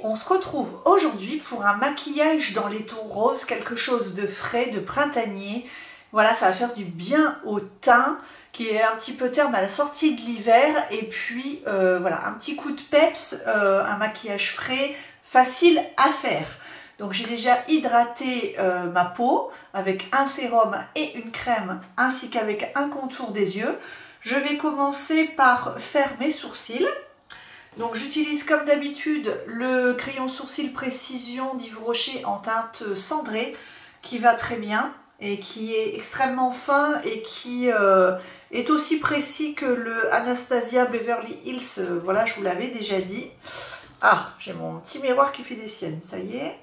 on se retrouve aujourd'hui pour un maquillage dans les tons roses, quelque chose de frais, de printanier. Voilà, ça va faire du bien au teint qui est un petit peu terne à la sortie de l'hiver. Et puis voilà, un petit coup de peps, un maquillage frais, facile à faire. Donc j'ai déjà hydraté ma peau avec un sérum et une crème ainsi qu'avec un contour des yeux. Je vais commencer par faire mes sourcils. Donc j'utilise comme d'habitude le crayon sourcil précision d'Yves Rocher en teinte cendrée qui va très bien et qui est extrêmement fin et qui est aussi précis que le Anastasia Beverly Hills. Voilà, je vous l'avais déjà dit. Ah, j'ai mon petit miroir qui fait des siennes, ça y est.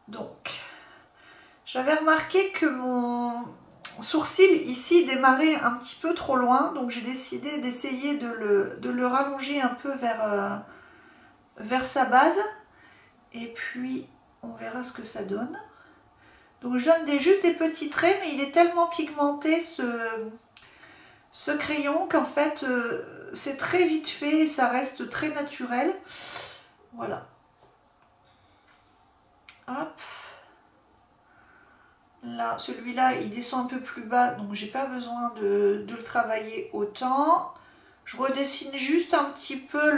Donc, j'avais remarqué que mon sourcil ici démarrait un petit peu trop loin, donc j'ai décidé d'essayer de le rallonger un peu vers sa base, et puis on verra ce que ça donne. Donc je donne juste des petits traits, mais il est tellement pigmenté ce crayon qu'en fait c'est très vite fait et ça reste très naturel. Voilà. Hop. Là, celui-là, il descend un peu plus bas, donc j'ai pas besoin de le travailler autant. Je redessine juste un petit peu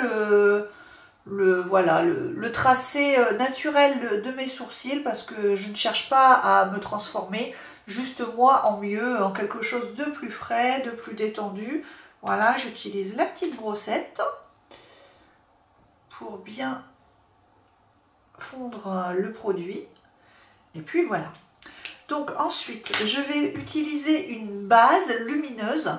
le tracé naturel de mes sourcils parce que je ne cherche pas à me transformer, juste moi en mieux, en quelque chose de plus frais, de plus détendu. Voilà, j'utilise la petite brossette pour bien fondre le produit. Et puis voilà. Donc ensuite, je vais utiliser une base lumineuse.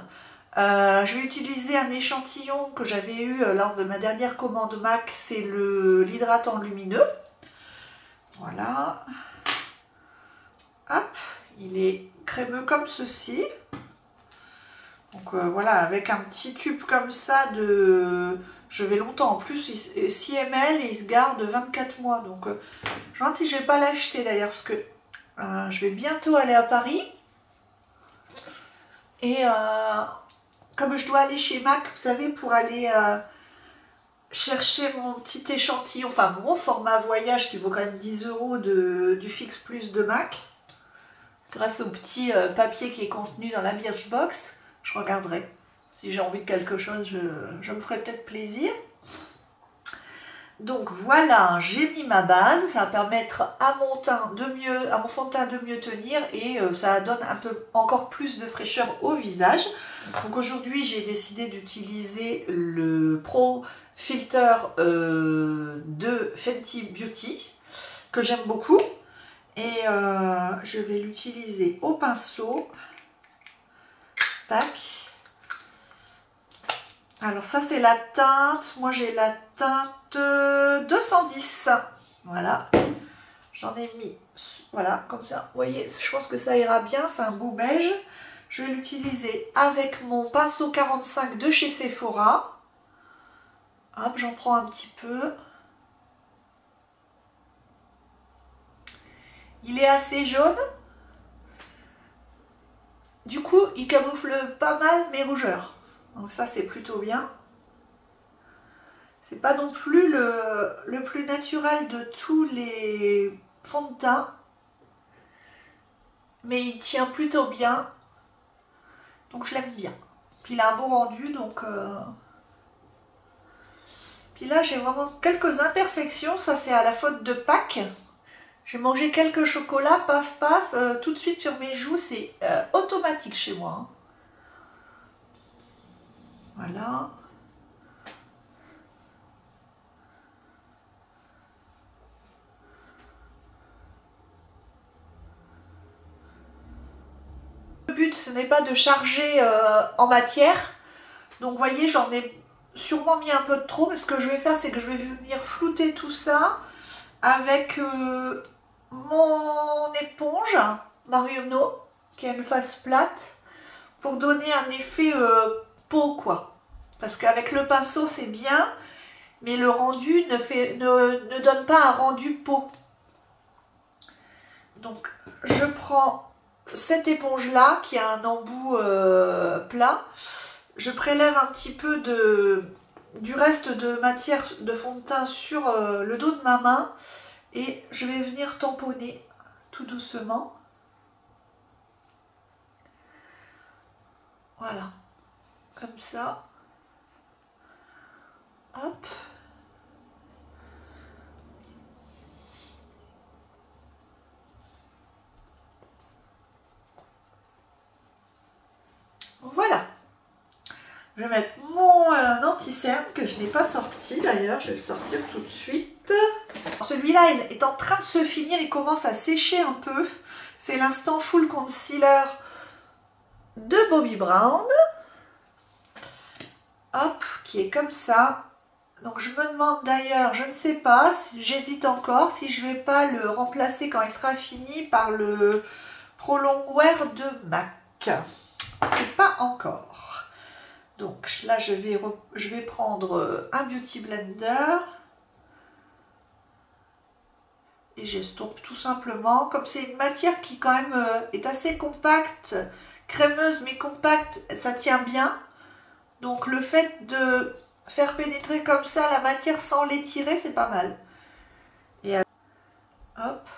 Je vais utiliser un échantillon que j'avais eu lors de ma dernière commande MAC, c'est l'hydratant lumineux. Voilà. Hop, il est crémeux comme ceci. Donc voilà, avec un petit tube comme ça je vais longtemps. En plus, 6 ml et il se garde 24 mois. Donc je me demande si je ne vais pas l'acheter d'ailleurs parce que je vais bientôt aller à Paris et comme je dois aller chez MAC, vous savez, pour aller chercher mon petit échantillon, enfin mon format voyage qui vaut quand même 10 € du Fix Plus de MAC, grâce au petit papier qui est contenu dans la Birchbox, je regarderai. Si j'ai envie de quelque chose, je me ferai peut-être plaisir. Donc voilà, j'ai mis ma base, ça va permettre à mon fond de teint de mieux tenir et ça donne encore plus de fraîcheur au visage. Donc aujourd'hui j'ai décidé d'utiliser le Pro Filter de Fenty Beauty que j'aime beaucoup et je vais l'utiliser au pinceau. Tac. Alors ça c'est la teinte, moi j'ai la teinte 210, voilà, j'en ai mis, voilà, comme ça, vous voyez, je pense que ça ira bien, c'est un beau beige. Je vais l'utiliser avec mon pinceau 45 de chez Sephora. Hop, j'en prends un petit peu. Il est assez jaune. Du coup, il camoufle pas mal mes rougeurs. Donc ça, c'est plutôt bien. C'est pas non plus le plus naturel de tous les fonds de teint. Mais il tient plutôt bien. Donc je l'aime bien. Puis il a un beau rendu, donc... Puis là, j'ai vraiment quelques imperfections. Ça, c'est à la faute de Pâques. J'ai mangé quelques chocolats, paf, paf. Tout de suite sur mes joues, c'est automatique chez moi. Hein. Voilà. Le but, ce n'est pas de charger en matière. Donc, vous voyez, j'en ai sûrement mis un peu de trop. Mais ce que je vais faire, c'est que je vais venir flouter tout ça avec mon éponge Marionneau, qui a une face plate, pour donner un effet peau, quoi. Parce qu'avec le pinceau, c'est bien, mais le rendu ne donne pas un rendu peau. Donc, je prends cette éponge-là, qui a un embout plat. Je prélève un petit peu du reste de matière de fond de teint sur le dos de ma main et je vais venir tamponner tout doucement. Voilà, comme ça. Hop. Voilà. Je vais mettre mon anti-cerne que je n'ai pas sorti d'ailleurs, je vais le sortir tout de suite. Celui-là il est en train de se finir, il commence à sécher un peu. C'est l'instant Full Concealer de Bobbi Brown. Hop, qui est comme ça. Donc je me demande d'ailleurs, je ne sais pas, j'hésite encore, si je ne vais pas le remplacer quand il sera fini par le Pro Longwear de MAC. C'est pas encore. Donc là je vais prendre un Beauty Blender et j'estompe tout simplement. Comme c'est une matière qui quand même est assez compacte, crémeuse mais compacte, ça tient bien. Donc le fait de faire pénétrer comme ça la matière sans l'étirer, c'est pas mal. Et hop,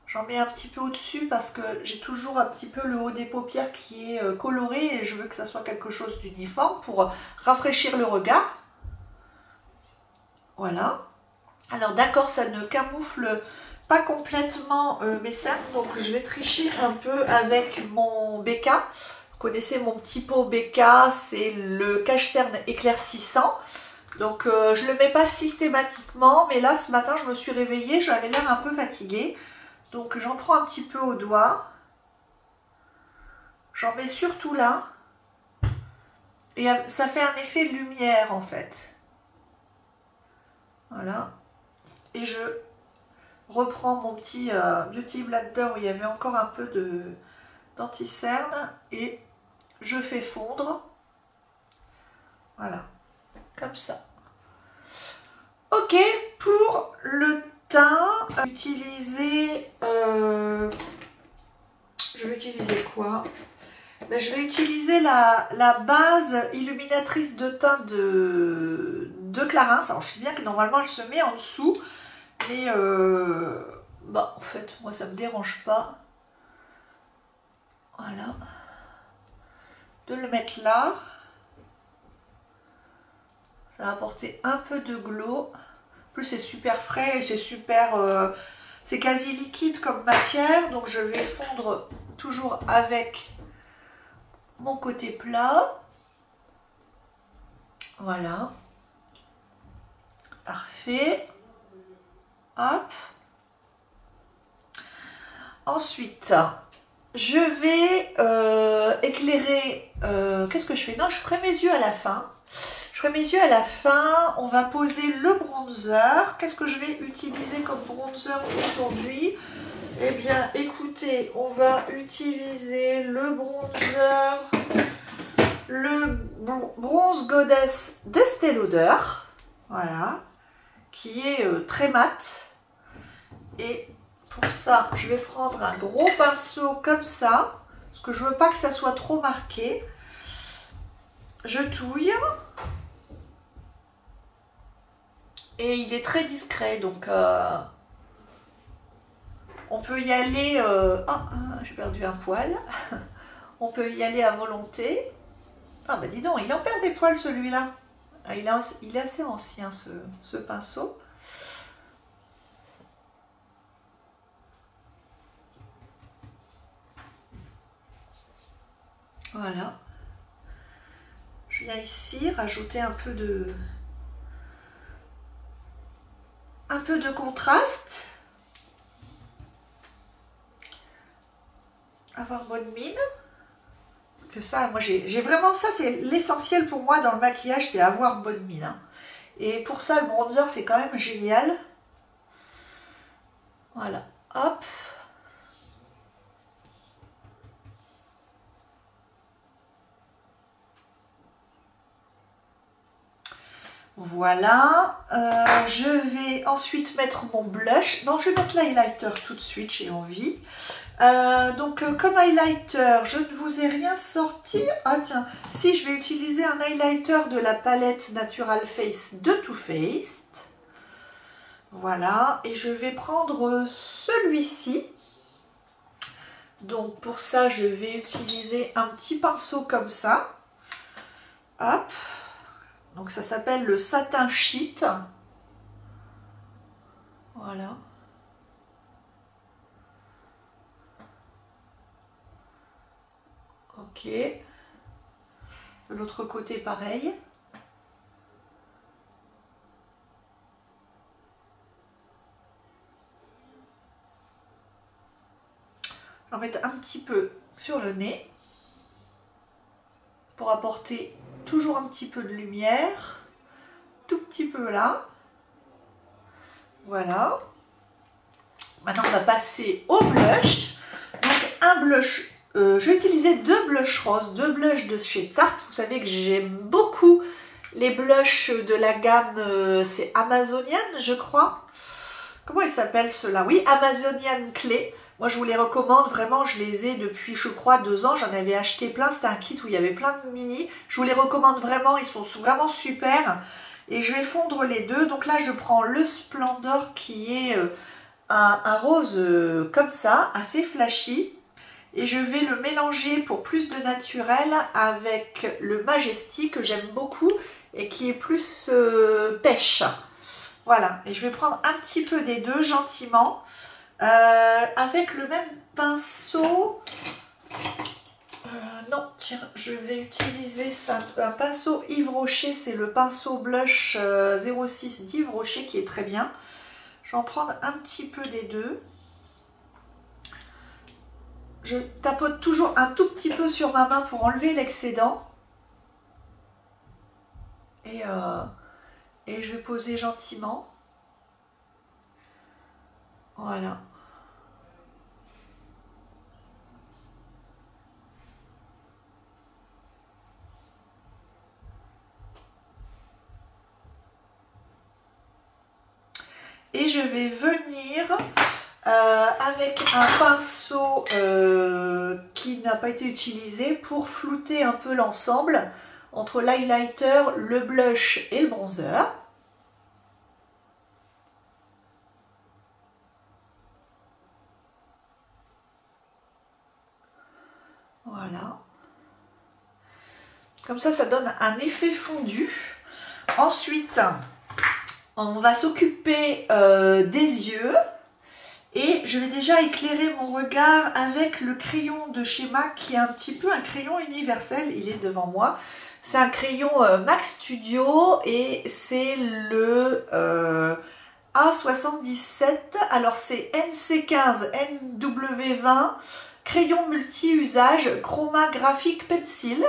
j'en mets un petit peu au-dessus parce que j'ai toujours un petit peu le haut des paupières qui est coloré et je veux que ça soit quelque chose d'uniforme pour rafraîchir le regard. Voilà. Alors d'accord, ça ne camoufle pas complètement mes cernes, donc je vais tricher un peu avec mon BK. Vous connaissez mon petit pot BK, c'est le cache-cerne éclaircissant. Donc je ne le mets pas systématiquement, mais là ce matin je me suis réveillée, j'avais l'air un peu fatiguée. Donc j'en prends un petit peu au doigt. J'en mets surtout là. Et ça fait un effet lumière en fait. Voilà. Et je reprends mon petit Beauty Blender où il y avait encore un peu d'anti-cerne et je fais fondre. Voilà. Comme ça. Ok, pour le teint, je vais utiliser quoi? Ben, je vais utiliser la base illuminatrice de teint de Clarins. Alors je sais bien que normalement elle se met en dessous, mais bah, en fait moi ça me dérange pas. Voilà. De le mettre là. Ça va apporter un peu de glow. En plus c'est super frais, c'est super... c'est quasi liquide comme matière. Donc je vais fondre toujours avec mon côté plat. Voilà. Parfait. Hop. Ensuite, je vais éclairer... qu'est-ce que je fais? Non, je ferai mes yeux à la fin. Mes yeux à la fin, on va poser le bronzer. Qu'est-ce que je vais utiliser comme bronzer aujourd'hui? Eh bien, écoutez, on va utiliser le bronzer, le Bronze Goddess d'Estée Lauder, voilà, qui est très mat. Et pour ça, je vais prendre un gros pinceau comme ça, parce que je veux pas que ça soit trop marqué. Je touille. Et il est très discret, donc on peut y aller... j'ai perdu un poil. On peut y aller à volonté. Ah bah dis donc, il en perd des poils celui-là. Ah, il est assez ancien ce pinceau. Voilà. Je viens ici rajouter un peu de contraste, avoir bonne mine, que ça, moi j'ai vraiment ça, c'est l'essentiel pour moi dans le maquillage, c'est avoir bonne mine, hein. Et pour ça le bronzer c'est quand même génial. Voilà, hop. Voilà, je vais ensuite mettre mon blush. Non, je vais mettre l'highlighter tout de suite, j'ai envie. Comme highlighter, je ne vous ai rien sorti. Ah tiens, si, je vais utiliser un highlighter de la palette Natural Face de Too Faced. Voilà, et je vais prendre celui-ci. Donc pour ça, je vais utiliser un petit pinceau comme ça. Hop. Donc ça s'appelle le Satin Sheet. Voilà. Ok. De l'autre côté, pareil. Je vais en mettre un petit peu sur le nez pour apporter toujours un petit peu de lumière. Tout petit peu là. Voilà. Maintenant, on va passer au blush. Donc, un blush. J'ai utilisé deux blushs roses, deux blushs de chez Tarte. Vous savez que j'aime beaucoup les blushs de la gamme, c'est Amazonian, je crois. Comment ils s'appellent ceux-là? Oui, Amazonian Clay. Moi, je vous les recommande. Vraiment, je les ai depuis, je crois, 2 ans. J'en avais acheté plein. C'était un kit où il y avait plein de mini. Je vous les recommande vraiment. Ils sont vraiment super. Et je vais fondre les deux. Donc là, je prends le Splendor qui est un rose comme ça, assez flashy. Et je vais le mélanger pour plus de naturel avec le Majesty que j'aime beaucoup et qui est plus pêche. Voilà, et je vais prendre un petit peu des deux gentiment avec le même pinceau. Non, tiens, je vais utiliser ça, un pinceau Yves Rocher, c'est le pinceau blush 06 d'Yves Rocher qui est très bien. Je vais en prendre un petit peu des deux. Je tapote toujours un tout petit peu sur ma main pour enlever l'excédent. Et je vais poser gentiment. Voilà. Et je vais venir avec un pinceau qui n'a pas été utilisé pour flouter un peu l'ensemble entre l'highlighter, le blush et le bronzer. Voilà. Comme ça donne un effet fondu. Ensuite, on va s'occuper des yeux. Et je vais déjà éclairer mon regard avec le crayon de chez MAC qui est un petit peu un crayon universel. Il est devant moi. C'est un crayon MAC Studio et c'est le A77. Alors c'est NC15 NW20 crayon multi-usage Chroma Graphic Pencil.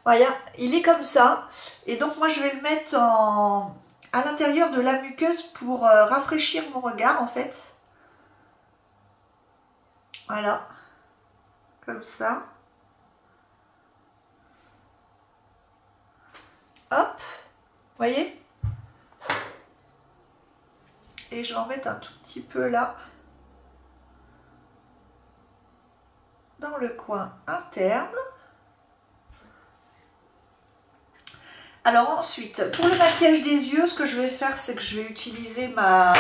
Voilà, il est comme ça. Et donc moi je vais le mettre à l'intérieur de la muqueuse pour rafraîchir mon regard en fait. Voilà, comme ça. Hop, vous voyez? Et je vais en mettre un tout petit peu là, dans le coin interne. Alors ensuite, pour le maquillage des yeux, ce que je vais faire, c'est que je vais utiliser ma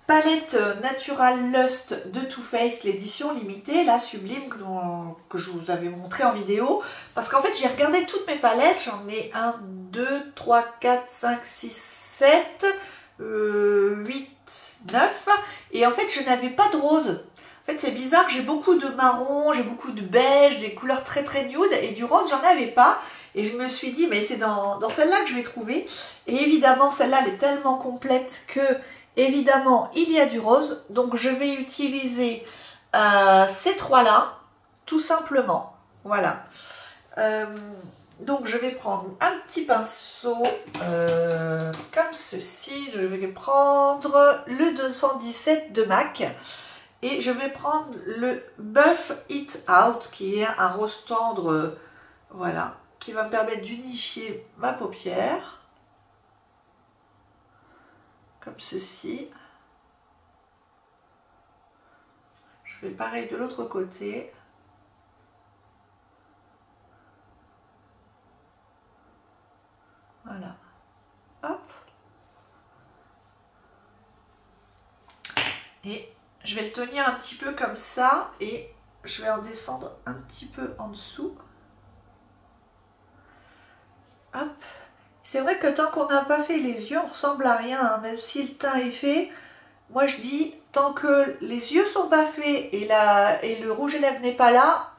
palette Natural Lust de Too Faced, l'édition limitée, la sublime que je vous avais montré en vidéo. Parce qu'en fait, j'ai regardé toutes mes palettes. J'en ai 1, 2, 3, 4, 5, 6, 7, 8, 9. Et en fait, je n'avais pas de rose. En fait, c'est bizarre, j'ai beaucoup de marron, j'ai beaucoup de beige, des couleurs très très nude. Et du rose, j'en avais pas. Et je me suis dit, mais c'est dans celle-là que je vais trouver. Et évidemment, celle-là, elle est tellement complète que... Évidemment, il y a du rose, donc je vais utiliser ces trois-là, tout simplement. Voilà. Donc je vais prendre un petit pinceau comme ceci. Je vais prendre le 217 de MAC. Et je vais prendre le Buff It Out, qui est un rose tendre, voilà, qui va me permettre d'unifier ma paupière. Comme ceci. Je Je vais pareil de l'autre côté. Voilà. Hop. Et je vais le tenir un petit peu comme ça et je vais en descendre un petit peu en dessous. Hop. C'est vrai que tant qu'on n'a pas fait les yeux, on ressemble à rien, hein, même si le teint est fait. Moi je dis, tant que les yeux sont pas faits et le rouge à lèvres n'est pas là,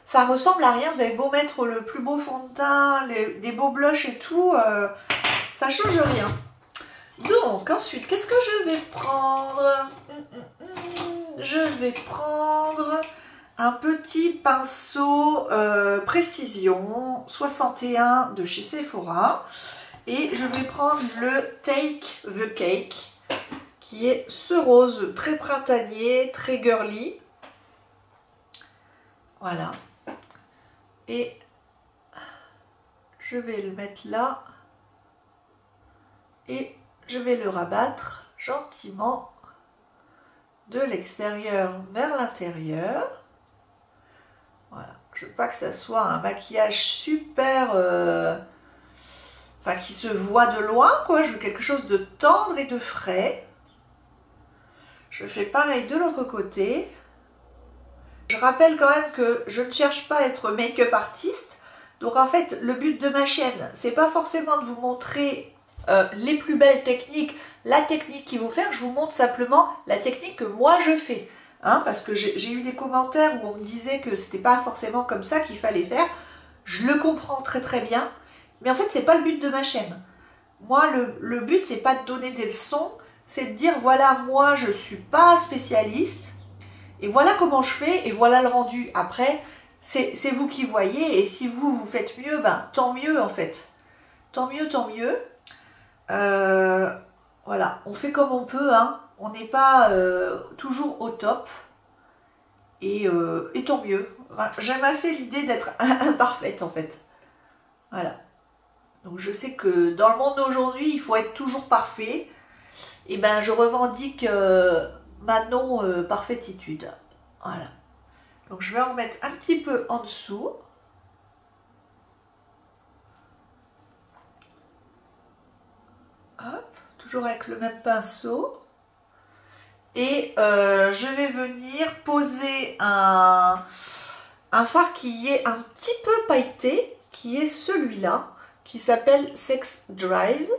ça ressemble à rien. Vous avez beau mettre le plus beau fond de teint, des beaux blushs et tout, ça change rien. Donc ensuite, qu'est-ce que je vais prendre? Je vais prendre un petit pinceau précision 61 de chez Sephora et je vais prendre le Take the Cake qui est ce rose très printanier, très girly. Voilà. Et je vais le mettre là et je vais le rabattre gentiment de l'extérieur vers l'intérieur. Voilà. Je veux pas que ça soit un maquillage super... enfin, qui se voit de loin, quoi. Je veux quelque chose de tendre et de frais. Je fais pareil de l'autre côté. Je rappelle quand même que je ne cherche pas à être make-up artiste. Donc en fait, le but de ma chaîne, c'est pas forcément de vous montrer les plus belles techniques, la technique qu'il faut faire. Je vous montre simplement la technique que moi je fais. Hein, parce que j'ai eu des commentaires où on me disait que c'était pas forcément comme ça qu'il fallait faire. Je le comprends très très bien. Mais en fait, c'est pas le but de ma chaîne. Moi, le but, c'est pas de donner des leçons. C'est de dire, voilà, moi, je suis pas spécialiste. Et voilà comment je fais, et voilà le rendu. Après, c'est vous qui voyez, et si vous faites mieux, ben tant mieux en fait. Tant mieux, tant mieux. Voilà, on fait comme on peut, hein. On n'est pas toujours au top. Et tant mieux. Enfin, j'aime assez l'idée d'être imparfaite en fait. Voilà. Donc je sais que dans le monde d'aujourd'hui, il faut être toujours parfait. Et ben je revendique ma non-parfaititude. Voilà. Donc je vais en remettre un petit peu en dessous. Hop, toujours avec le même pinceau. Et je vais venir poser un fard qui est un petit peu pailleté, qui est celui-là, qui s'appelle Sex Drive.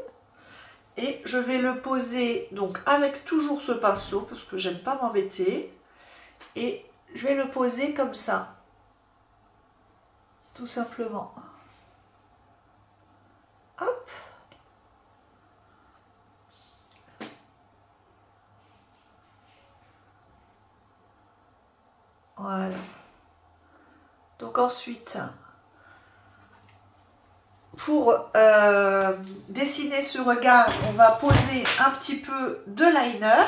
Et je vais le poser donc avec toujours ce pinceau, parce que j'aime pas m'embêter. Et je vais le poser comme ça, tout simplement. Hop. Voilà. Donc ensuite, pour dessiner ce regard, on va poser un petit peu de liner.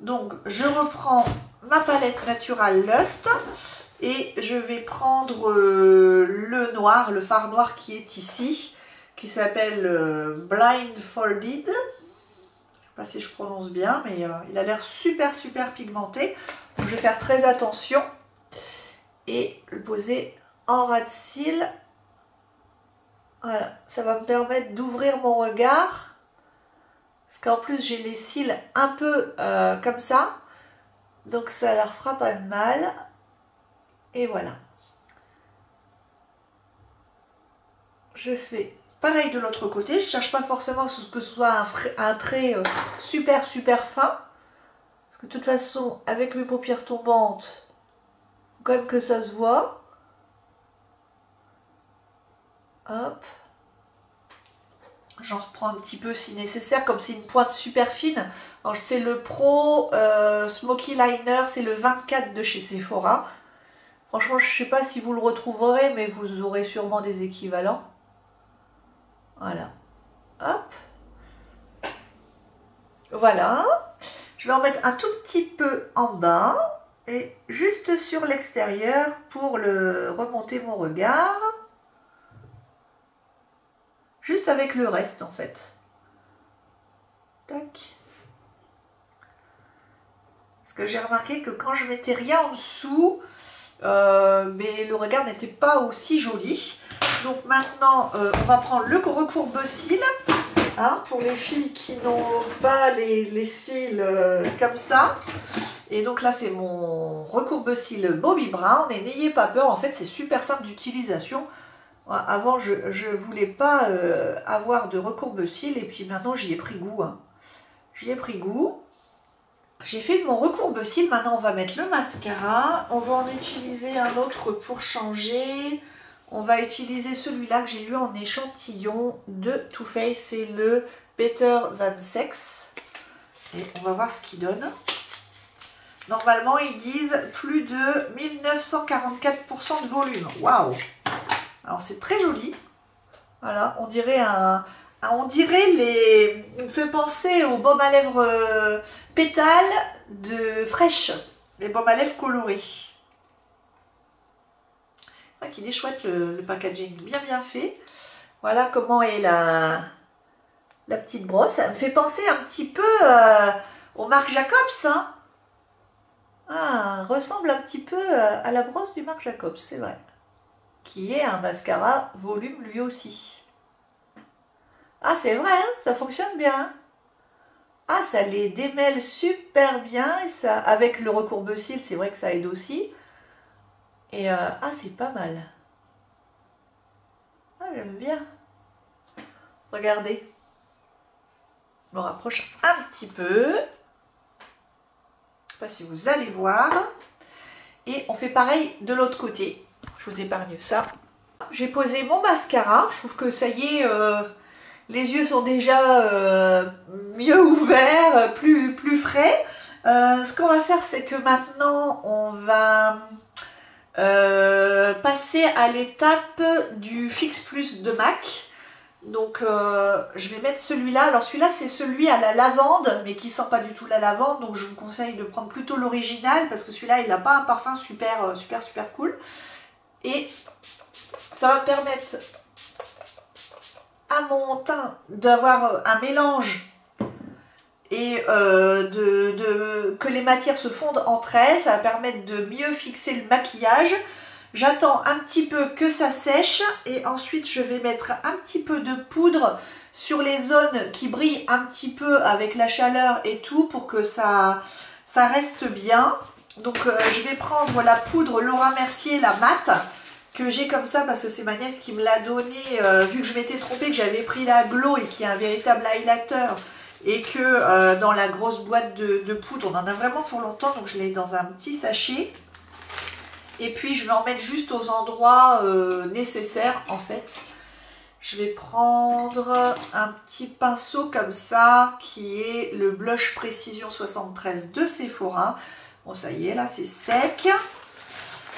Donc je reprends ma palette Natural Lust et je vais prendre le noir, le fard noir qui est ici, qui s'appelle Blindfolded. Je ne sais pas si je prononce bien, mais il a l'air super pigmenté. Donc je vais faire très attention et le poser en ras de cils. Voilà, ça va me permettre d'ouvrir mon regard. Parce qu'en plus j'ai les cils un peu comme ça. Donc ça leur fera pas de mal. Et voilà. Je fais pareil de l'autre côté. Je ne cherche pas forcément que ce soit un trait super fin. Parce que de toute façon, avec mes paupières tombantes, il faut quand même que ça se voit. Hop. J'en reprends un petit peu si nécessaire, comme c'est une pointe super fine. C'est le Pro Smoky Liner, c'est le 24 de chez Sephora. Franchement, je ne sais pas si vous le retrouverez, mais vous aurez sûrement des équivalents. Voilà. Hop. Voilà. Je vais en mettre un tout petit peu en bas et juste sur l'extérieur pour remonter mon regard. Juste avec le reste en fait. Tac. Parce que j'ai remarqué que quand je mettais rien en dessous, mais le regard n'était pas aussi joli. Donc maintenant, on va prendre le recourbe-cils, hein, pour les filles qui n'ont pas les cils comme ça. Et donc là, c'est mon recourbe-cils Bobbi Brown. Et n'ayez pas peur, en fait, c'est super simple d'utilisation. Avant, je ne voulais pas avoir de recourbe-cils, et puis maintenant, j'y ai pris goût. Hein. J'y ai pris goût. J'ai fait de mon recourbe-cils, maintenant on va mettre le mascara. On va en utiliser un autre pour changer. On va utiliser celui-là que j'ai eu en échantillon de Too Faced, c'est le Better Than Sex. Et on va voir ce qu'il donne. Normalement, ils disent plus de 1944% de volume. Waouh! Alors c'est très joli. Voilà, on dirait il me fait penser aux baumes à lèvres pétales de Fresh, les baumes à lèvres colorés. C'est vrai qu'il est chouette le packaging, bien fait. Voilà comment est la petite brosse. Ça me fait penser un petit peu au Marc Jacobs. Hein. Ah, ressemble un petit peu à la brosse du Marc Jacobs, c'est vrai. Qui est un mascara volume lui aussi. Ah, c'est vrai, hein, ça fonctionne bien. Ah, ça les démêle super bien. Et ça, avec le recourbe-cils, c'est vrai que ça aide aussi. Et ah, c'est pas mal. Ah, j'aime bien. Regardez. Je me rapproche un petit peu. Je ne sais pas si vous allez voir. Et on fait pareil de l'autre côté. Je vous épargne ça. J'ai posé mon mascara. Je trouve que ça y est... les yeux sont déjà mieux ouverts, plus frais. Ce qu'on va faire, c'est que maintenant, on va passer à l'étape du Fix Plus de MAC. Donc, je vais mettre celui-là. Alors, celui-là, c'est celui à la lavande, mais qui sent pas du tout la lavande. Donc, je vous conseille de prendre plutôt l'original, parce que celui-là, il n'a pas un parfum super cool. Et ça va permettre à mon teint d'avoir un mélange et que les matières se fondent entre elles. Ça va permettre de mieux fixer le maquillage. J'attends un petit peu que ça sèche et ensuite je vais mettre un petit peu de poudre sur les zones qui brillent un petit peu avec la chaleur et tout pour que ça reste bien. Donc je vais prendre la poudre Laura Mercier, la mate, que j'ai comme ça parce que c'est ma nièce qui me l'a donné, vu que je m'étais trompée, que j'avais pris la Glow et qui est un véritable highlighter et que dans la grosse boîte de poudre, on en a vraiment pour longtemps, donc je l'ai dans un petit sachet. Et puis je vais en mettre juste aux endroits nécessaires en fait. Je vais prendre un petit pinceau comme ça qui est le blush Précision 73 de Sephora. Bon ça y est, là c'est sec.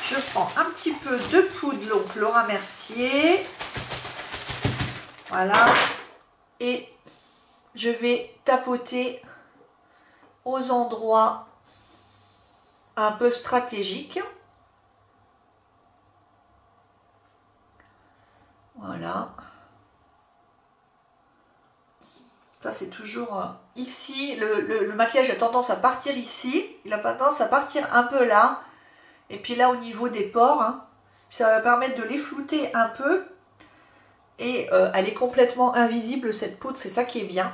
Je prends un petit peu de poudre donc Laura Mercier. Voilà. Et je vais tapoter aux endroits un peu stratégiques. Voilà. Ça c'est toujours ici. Le maquillage a tendance à partir ici. Il a tendance à partir un peu là. Et puis là au niveau des pores. Hein. Ça va permettre de les flouter un peu. Et elle est complètement invisible cette poudre. C'est ça qui est bien.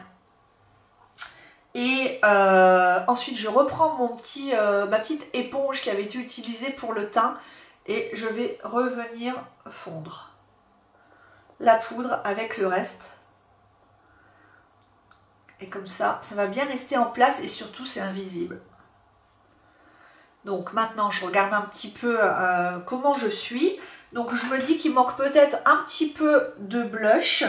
Et ensuite je reprends ma petite éponge qui avait été utilisée pour le teint. Et je vais revenir fondre la poudre avec le reste. Et comme ça, ça va bien rester en place et surtout c'est invisible. Donc maintenant je regarde un petit peu comment je suis. Donc je me dis qu'il manque peut-être un petit peu de blush.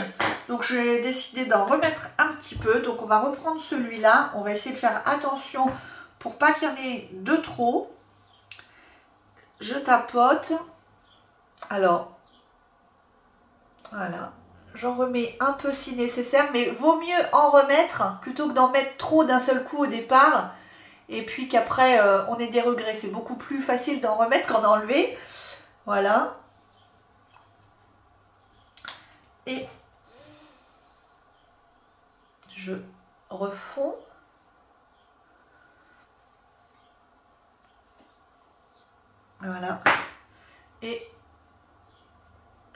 Donc j'ai décidé d'en remettre un petit peu. Donc on va reprendre celui-là. On va essayer de faire attention pour pas qu'il y en ait de trop. Je tapote. Alors, voilà. J'en remets un peu si nécessaire, mais vaut mieux en remettre plutôt que d'en mettre trop d'un seul coup au départ. Et puis qu'après, on ait des regrets. C'est beaucoup plus facile d'en remettre qu'en enlever. Voilà. Et je refonds. Voilà. Et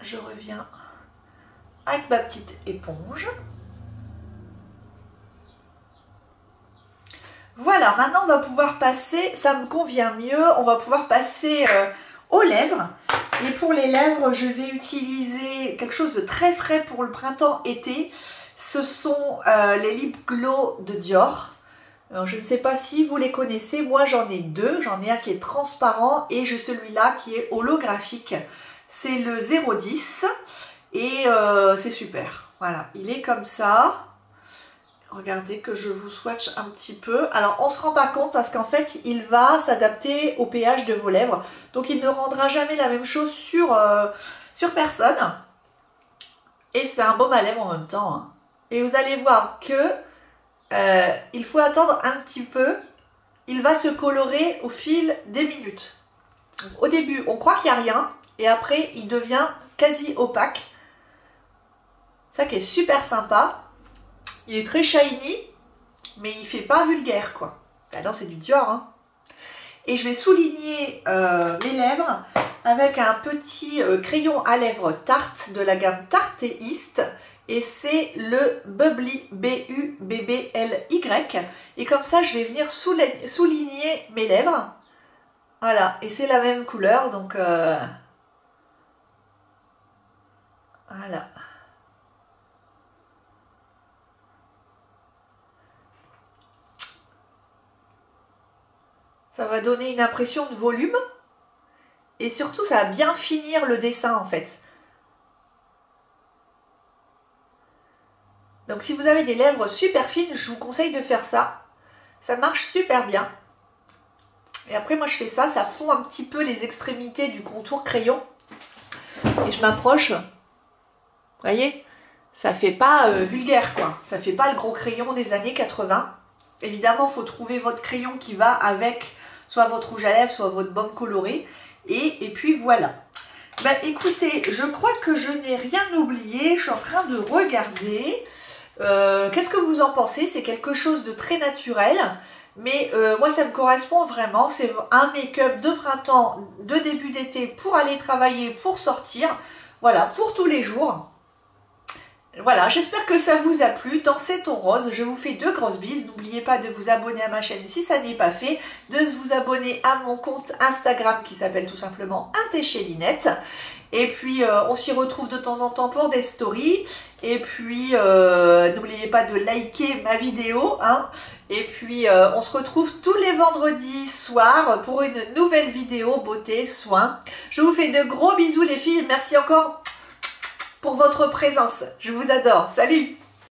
je reviens avec ma petite éponge. Voilà, maintenant on va pouvoir passer, ça me convient mieux, on va pouvoir passer aux lèvres. Et pour les lèvres, je vais utiliser quelque chose de très frais pour le printemps-été. Ce sont les Lip Glow de Dior. Alors, je ne sais pas si vous les connaissez, moi j'en ai deux. J'en ai un qui est transparent et j'ai celui-là qui est holographique. C'est le 010 et c'est super. Voilà, il est comme ça. Regardez que je vous swatch un petit peu. Alors, on ne se rend pas compte parce qu'en fait, il va s'adapter au pH de vos lèvres. Donc, il ne rendra jamais la même chose sur personne. Et c'est un baume à lèvres en même temps. Hein. Et vous allez voir que il faut attendre un petit peu. Il va se colorer au fil des minutes. Donc, au début, on croit qu'il n'y a rien. Et après, il devient quasi opaque. Ça qui est super sympa. Il est très shiny, mais il ne fait pas vulgaire, quoi. Ah non, c'est du Dior, hein. Et je vais souligner mes lèvres avec un petit crayon à lèvres Tarte de la gamme Tarte et East. Et c'est le Bubbly, B-U-B-B-L-Y. Et comme ça, je vais venir souligner mes lèvres. Voilà, et c'est la même couleur, donc... voilà. Ça va donner une impression de volume et surtout ça va bien finir le dessin en fait. Donc si vous avez des lèvres super fines, je vous conseille de faire ça. Ça marche super bien. Et après moi je fais ça, ça fond un petit peu les extrémités du contour crayon. Et je m'approche. Vous voyez, ça fait pas vulgaire quoi. Ça fait pas le gros crayon des années 80. Évidemment, il faut trouver votre crayon qui va avec soit votre rouge à lèvres, soit votre baume coloré. Et puis voilà. Ben, écoutez, je crois que je n'ai rien oublié. Je suis en train de regarder. Qu'est-ce que vous en pensez? C'est quelque chose de très naturel. Mais moi, ça me correspond vraiment. C'est un make-up de printemps, de début d'été pour aller travailler, pour sortir. Voilà, pour tous les jours. Voilà, j'espère que ça vous a plu. Dansez ton rose, je vous fais de grosses bises. N'oubliez pas de vous abonner à ma chaîne si ça n'est pas fait, de vous abonner à mon compte Instagram qui s'appelle tout simplement Un thé chez Linette. Et puis, on s'y retrouve de temps en temps pour des stories. Et puis, n'oubliez pas de liker ma vidéo. Hein. Et puis, on se retrouve tous les vendredis soirs pour une nouvelle vidéo beauté, soins. Je vous fais de gros bisous les filles. Merci encore pour votre présence. Je vous adore. Salut!